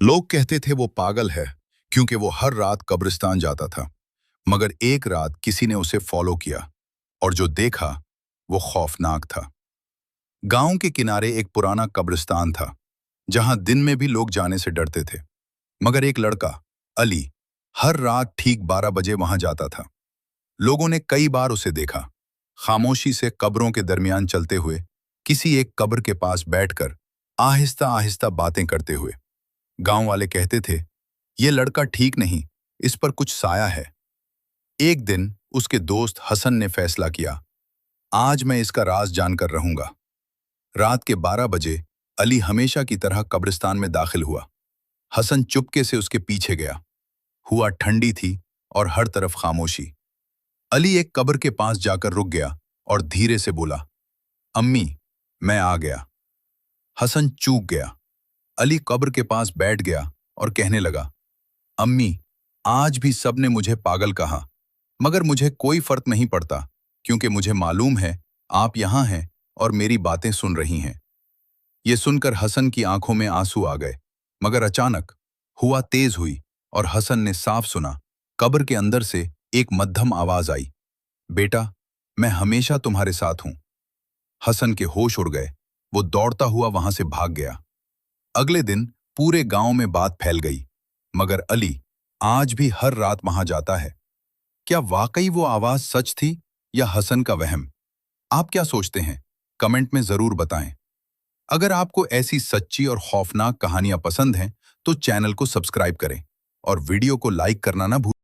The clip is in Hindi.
लोग कहते थे वो पागल है क्योंकि वो हर रात कब्रिस्तान जाता था। मगर एक रात किसी ने उसे फॉलो किया और जो देखा वो खौफनाक था। गांव के किनारे एक पुराना कब्रिस्तान था जहां दिन में भी लोग जाने से डरते थे। मगर एक लड़का, अली, हर रात ठीक 12 बजे वहां जाता था। लोगों ने कई बार उसे देखा, खामोशी से कब्रों के दरमियान चलते हुए, किसी एक कब्र के पास बैठकर आहिस्ता आहिस्ता बातें करते हुए। गांव वाले कहते थे, ये लड़का ठीक नहीं, इस पर कुछ साया है। एक दिन उसके दोस्त हसन ने फैसला किया, आज मैं इसका राज जानकर रहूंगा। रात के 12 बजे अली हमेशा की तरह कब्रिस्तान में दाखिल हुआ। हसन चुपके से उसके पीछे गया। हुआ ठंडी थी और हर तरफ खामोशी। अली एक कब्र के पास जाकर रुक गया और धीरे से बोला, अम्मी, मैं आ गया। हसन चूक गया। अली कब्र के पास बैठ गया और कहने लगा, अम्मी, आज भी सबने मुझे पागल कहा, मगर मुझे कोई फर्क नहीं पड़ता क्योंकि मुझे मालूम है आप यहां हैं और मेरी बातें सुन रही हैं। ये सुनकर हसन की आंखों में आंसू आ गए, मगर अचानक हुआ तेज हुई और हसन ने साफ सुना, कब्र के अंदर से एक मध्यम आवाज आई, बेटा, मैं हमेशा तुम्हारे साथ हूं। हसन के होश उड़ गए। वो दौड़ता हुआ वहां से भाग गया। अगले दिन पूरे गांव में बात फैल गई, मगर अली आज भी हर रात वहां जाता है। क्या वाकई वो आवाज सच थी या हसन का वहम? आप क्या सोचते हैं? कमेंट में जरूर बताएं। अगर आपको ऐसी सच्ची और खौफनाक कहानियां पसंद हैं तो चैनल को सब्सक्राइब करें और वीडियो को लाइक करना ना भूलें।